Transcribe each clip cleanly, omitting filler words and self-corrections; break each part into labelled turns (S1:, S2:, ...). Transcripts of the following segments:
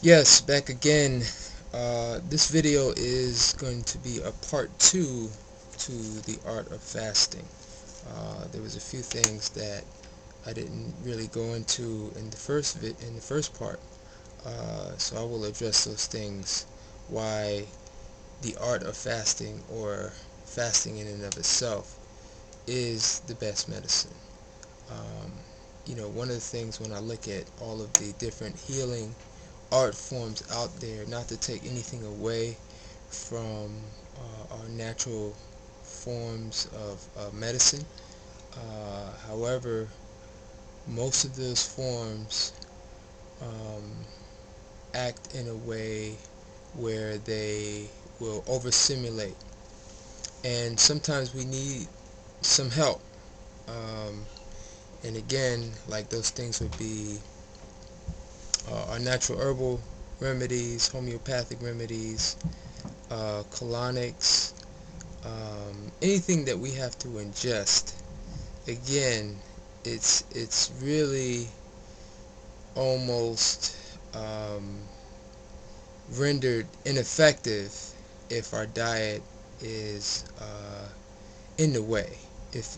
S1: Yes, back again. This video is going to be a part 2 to the art of fasting. There was a few things that I didn't really go into in the first part, so I will address those things. Why the art of fasting, or fasting in and of itself, is the best medicine. Um, one of the things when I look at all of the different healing art forms out there, not to take anything away from our natural forms of medicine. However, most of those forms um, act in a way where they will overstimulate, and sometimes we need some help. Um, and again, like those things would be our natural herbal remedies, homeopathic remedies, colonics, anything that we have to ingest. Again, it's really almost rendered ineffective if our diet is in the way. If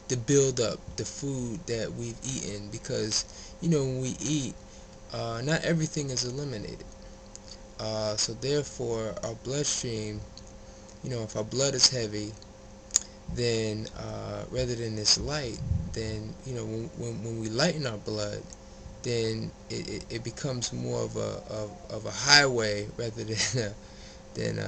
S1: the build up, the food that we've eaten, because when we eat, not everything is eliminated. So therefore, our bloodstream, if our blood is heavy, then rather than it's light, then when we lighten our blood, then it becomes more of a highway rather than than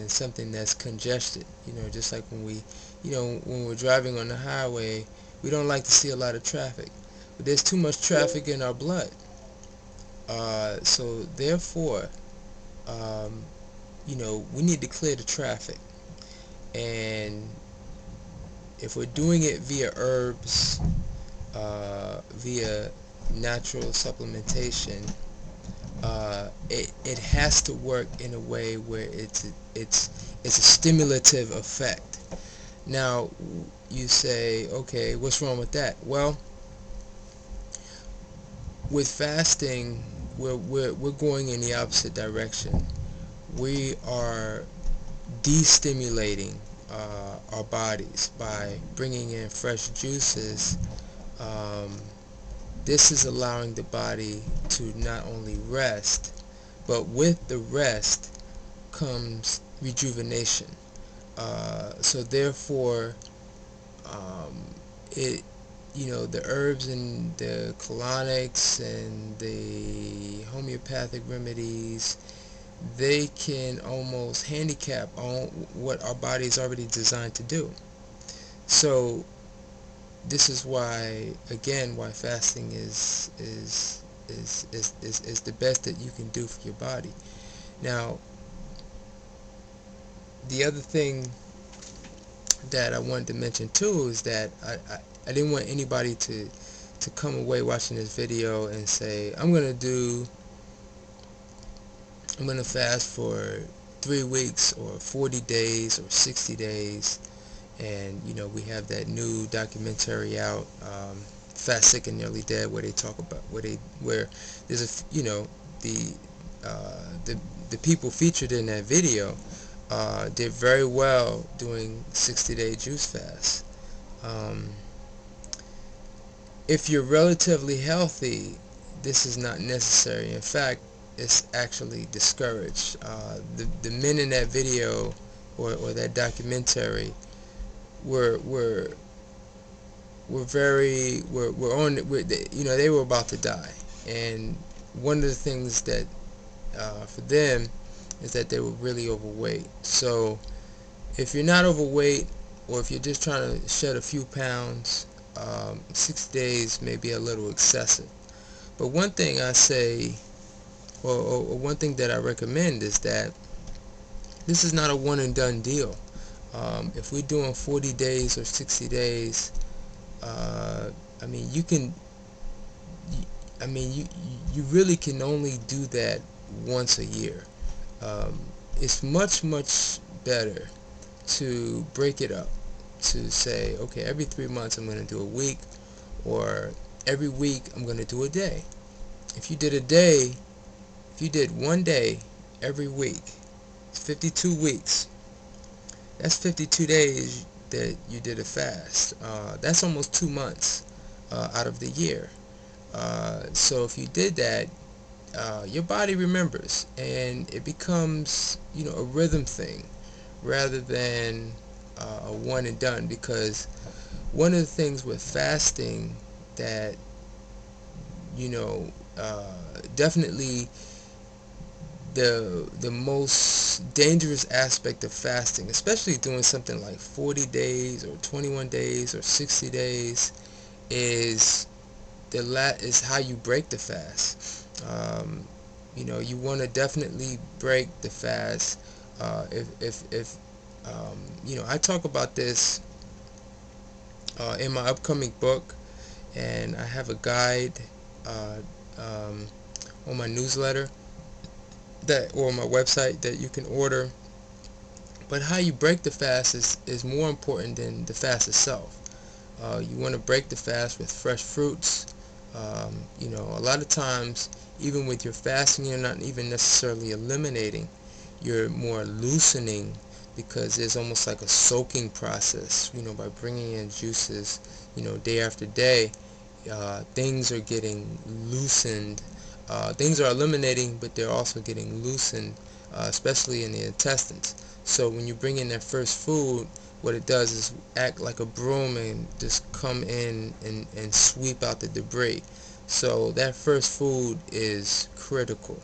S1: something that's congested. Just like when we're driving on the highway, we don't like to see a lot of traffic, but there's too much traffic in our blood. So therefore, um, we need to clear the traffic. And if we're doing it via herbs, via natural supplementation, it has to work in a way where it's a stimulative effect. Now, you say, okay, what's wrong with that? Well, with fasting, we're going in the opposite direction. We are de-stimulating our bodies by bringing in fresh juices. Um, this is allowing the body to not only rest, but with the rest comes rejuvenation. So therefore, um, it the herbs and the colonics and the homeopathic remedies, they can almost handicap on what our body is already designed to do. So this is why, again, why fasting is the best that you can do for your body. Now, the other thing that I wanted to mention too is that I didn't want anybody to come away watching this video and say, I'm gonna fast for 3 weeks or 40 days or 60 days. And we have that new documentary out, Fat, Sick, and Nearly Dead, where they talk about where there's the uh, the the people featured in that video did very well doing 60-day juice fast. Um, if you're relatively healthy, this is not necessary. In fact, it's actually discouraged. The men in that video, or that documentary, were were were on they were about to die. And one of the things that for them is that they were really overweight. So if you're not overweight, or if you're just trying to shed a few pounds, 6 days may be a little excessive. But one thing I say, or one thing that I recommend, is that this is not a one and done deal. If we're doing 40 days or 60 days, uh, I mean, you can, I mean, you really can only do that once a year. Um, it's much better to break it up, to say, okay, every 3 months I'm going to do a week, or every week I'm going to do a day. if you did a day, if you did one day every week, 52 weeks, that's 52 days that you did a fast. That's almost 2 months out of the year. So if you did that, your body remembers, and it becomes, a rhythm thing rather than a one and done. Because one of the things with fasting that, you know, definitely the most dangerous aspect of fasting, especially doing something like 40 days or 21 days or 60 days, is is how you break the fast. You want to definitely break the fast. If I talk about this in my upcoming book, and I have a guide uh, um, on my newsletter or my website that you can order. But how you break the fast is more important than the fast itself. You want to break the fast with fresh fruits. A lot of times, even with your fasting, you're not even necessarily eliminating. You're more loosening, because there's almost like a soaking process. By bringing in juices, day after day, things are getting loosened. Things are eliminating, but they're also getting loosened, especially in the intestines. So when you bring in that first food, what it does is act like a broom and just come in and sweep out the debris. So that first food is critical.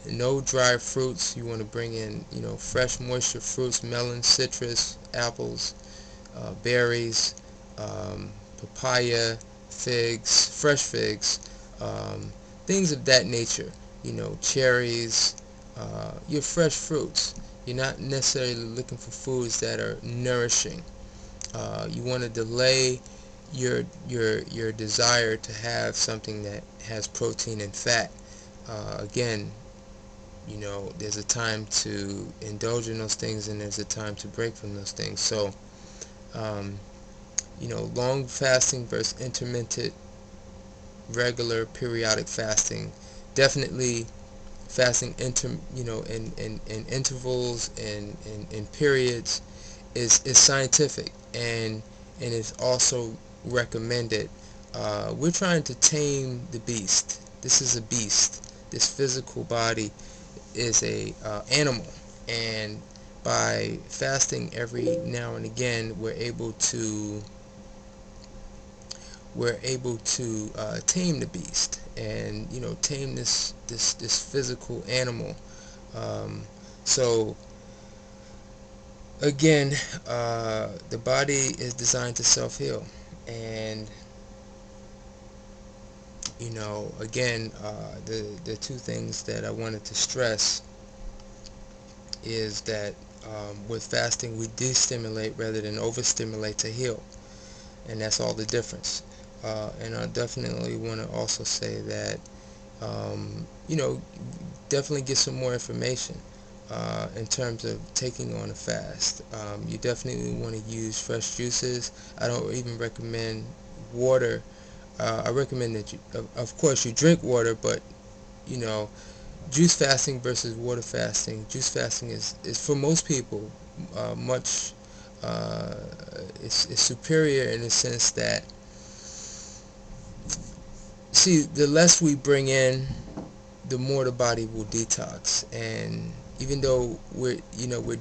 S1: No dry fruits. You want to bring in, fresh moisture fruits, melon, citrus, apples, berries, papaya, figs, fresh figs, um, things of that nature. Cherries, your fresh fruits. You're not necessarily looking for foods that are nourishing. You want to delay your desire to have something that has protein and fat. Again, there's a time to indulge in those things, and there's a time to break from those things. So, um, long fasting versus intermittent, regular, periodic fasting. Definitely fasting in intervals and in periods is scientific, and is also recommended. We're trying to tame the beast. This is a beast. This physical body is a animal, and by fasting every now and again, we're able to tame the beast, and tame this physical animal. So again, the body is designed to self-heal, and again, the two things that I wanted to stress is that with fasting we de-stimulate rather than overstimulate to heal, and that's all the difference. And I definitely want to also say that um, you know definitely get some more information in terms of taking on a fast. You definitely want to use fresh juices. I don't even recommend water. I recommend that of course, you drink water, but you know, juice fasting versus water fasting. Juice fasting is for most people much is superior in the sense that, see, the less we bring in, the more the body will detox. And even though we're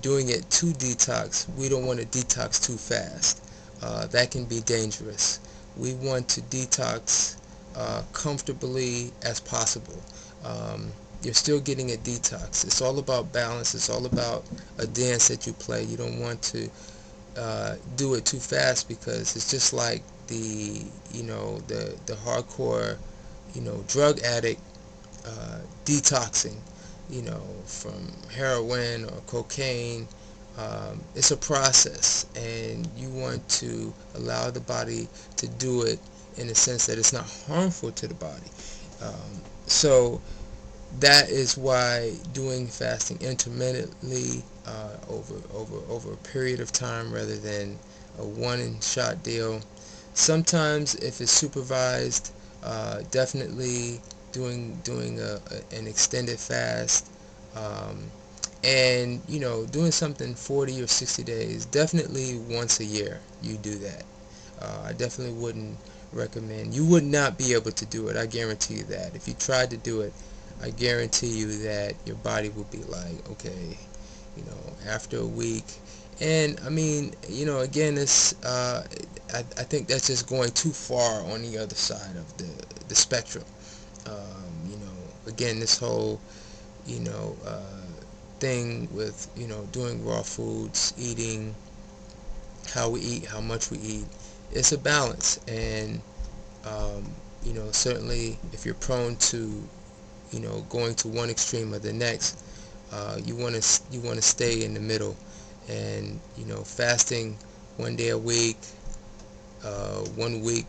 S1: doing it to detox, we don't want to detox too fast. That can be dangerous. We want to detox comfortably as possible. You're still getting a detox. It's all about balance. It's all about a dance that you play. You don't want to do it too fast, because it's just like the hardcore drug addict detoxing, from heroin or cocaine. It's a process, and you want to allow the body to do it in a sense that it's not harmful to the body. So that is why doing fasting intermittently over a period of time rather than a one-shot deal. Sometimes, if it's supervised, definitely doing an extended fast, um, and doing something 40 or 60 days. Definitely once a year you do that. I definitely wouldn't recommend. You would not be able to do it. I guarantee you that. If you tried to do it, I guarantee you that your body would be like, okay, after a week. And I mean, again, it's I think that's just going too far on the other side of the spectrum. Again, this whole you know thing with doing raw foods, eating how we eat, how much we eat. It's a balance, and certainly if you're prone to going to one extreme or the next, you want to stay in the middle, and fasting 1 day a week, 1 week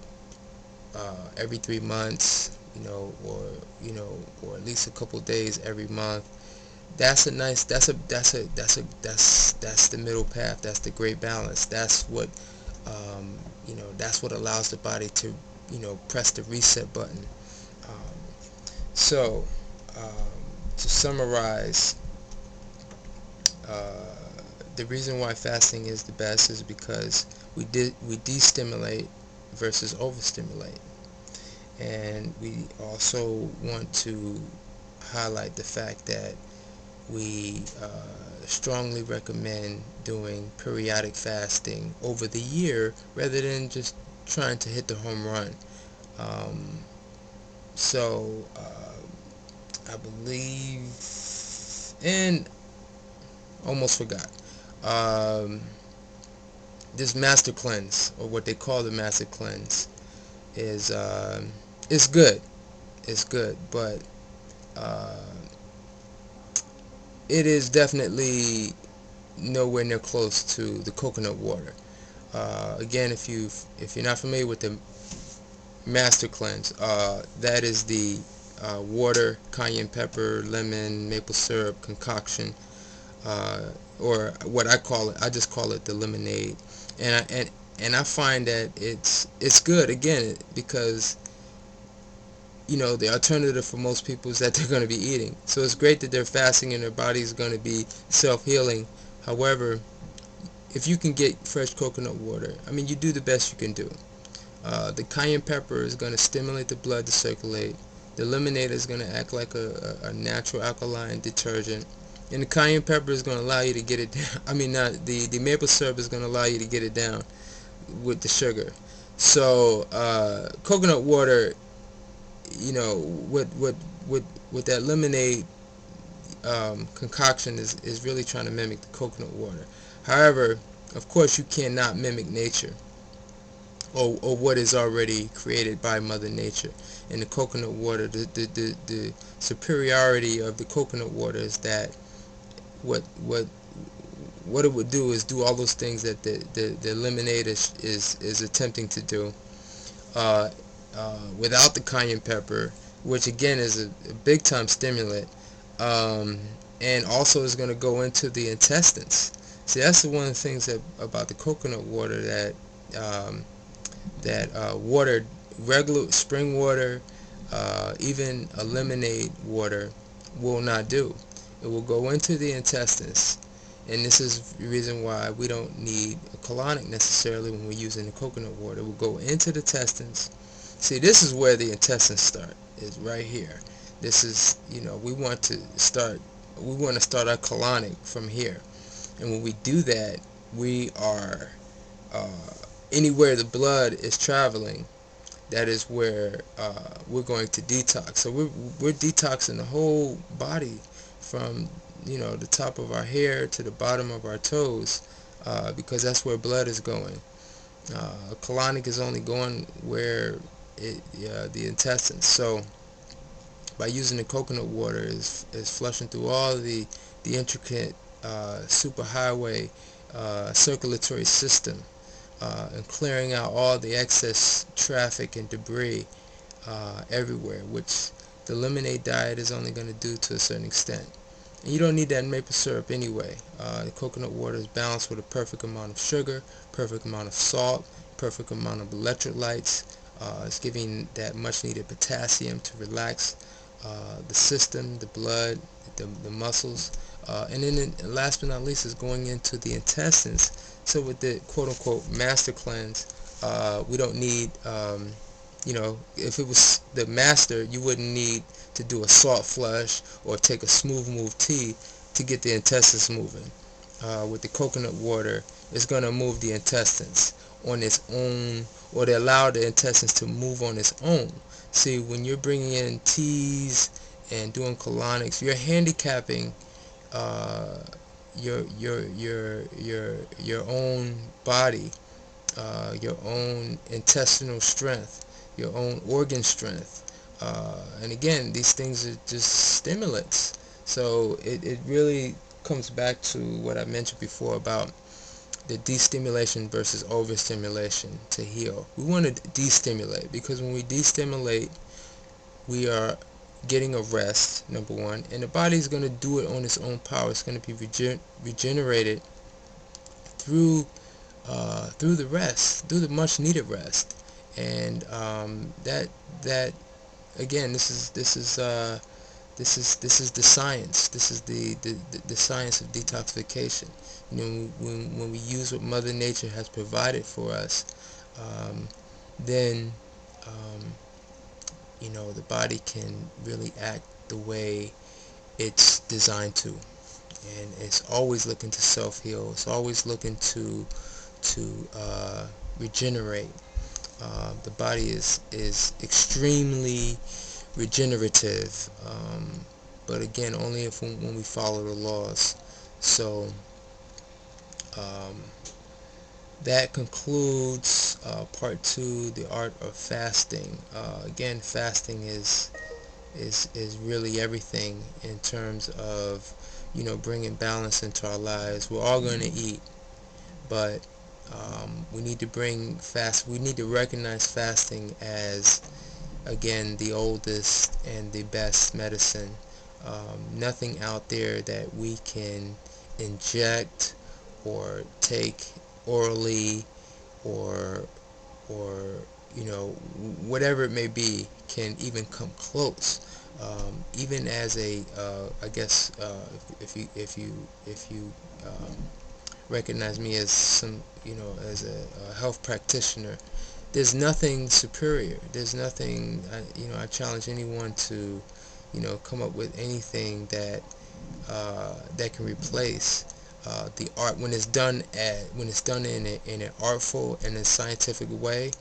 S1: every 3 months, or at least a couple days every month. That's a nice. That's the middle path. That's the great balance. That's what that's what allows the body to press the reset button. Um, so to summarize, uh, the reason why fasting is the best is because we de-stimulate versus overstimulate, and we also want to highlight the fact that we strongly recommend doing periodic fasting over the year rather than just trying to hit the home run. Um, so I believe, and almost forgot, um, this master cleanse, or what they call the master cleanse, is it's good. It's good, but uh, it is definitely nowhere near close to the coconut water. Again, if you're not familiar with the master cleanse, that is the water, cayenne pepper, lemon, maple syrup concoction, uh, or what I just call it the lemonade, and I find that it's good again because the alternative for most people is that they're going to be eating. So it's great that they're fasting and their body is going to be self-healing. However, if you can get fresh coconut water, I mean, you do the best you can do. The cayenne pepper is going to stimulate the blood to circulate. The lemonade is going to act like a natural alkaline detergent. And the cayenne pepper is going to allow you to get it down. I mean, not the maple syrup is going to allow you to get it down with the sugar. So coconut water, with that lemonade concoction is really trying to mimic the coconut water. However, of course, you cannot mimic nature, or what is already created by Mother Nature. In the coconut water, the superiority of the coconut water is that what what what it would do is do all those things that the lemonade is attempting to do, uh, without the cayenne pepper, which again is a big time stimulant, um, and also is going to go into the intestines. See, that's one of the things about the coconut water um, that water, regular spring water, even a lemonade water will not do. It will go into the intestines, and this is the reason why we don't need a colonic necessarily when we're using the coconut water. It will go into the intestines. See, this is where the intestines start, is right here. This is, we want to start our colonic from here. And when we do that, we are, uh, anywhere the blood is traveling, that is where we're going to detox. So we're detoxing the whole body from the top of our hair to the bottom of our toes, because that's where blood is going. Colonic is only going where the intestines. So by using the coconut water is flushing through all the intricate superhighway circulatory system, and clearing out all the excess traffic and debris everywhere, which the lemonade diet is only going to do to a certain extent. And you don't need that maple syrup anyway. The coconut water is balanced with a perfect amount of sugar, perfect amount of salt, perfect amount of electrolytes, It's giving that much needed potassium to relax the system, the blood, the muscles, and then last but not least is going into the intestines. So with the quote-unquote master cleanse, we don't need, if it was the master, you wouldn't need to do a salt flush or take a smooth move tea to get the intestines moving. With the coconut water, it's going to move the intestines on its own, or to allow the intestines to move on its own. See, when you're bringing in teas and doing colonics, you're handicapping uh, your own body, your own intestinal strength, your own organ strength. And again, these things are just stimulants. So it really comes back to what I mentioned before about the de-stimulation versus over-stimulation to heal. We want to de-stimulate, because when we de-stimulate, we are getting a rest, number one, and the body is going to do it on its own power. It's going to be regenerated through through the rest, through the much needed rest. And that again, this is the science. This is the science of detoxification. When we use what Mother Nature has provided for us, then the body can really act the way it's designed to, and it's always looking to self-heal. It's always looking to regenerate. The body is extremely regenerative, but again, only if when we follow the laws. So that concludes part 2, the art of fasting. Again, fasting is really everything in terms of bringing balance into our lives. We're all going to eat, but we need to recognize fasting as, again, the oldest and the best medicine. Nothing out there that we can inject or take orally, or whatever it may be, can even come close. Even as a I guess if you recognize me as as a health practitioner, there's nothing superior. There's nothing. I challenge anyone to come up with anything that can replace the art when it's done in an artful and a scientific way.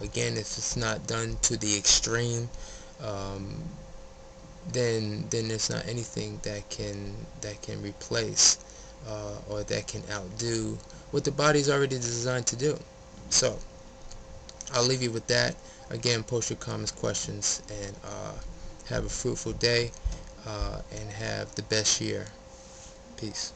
S1: Again, if it's not done to the extreme, then there's not anything that can replace or that can outdo what the body's already designed to do. So I'll leave you with that. Again, post your comments, questions, and have a fruitful day, and have the best year. Peace.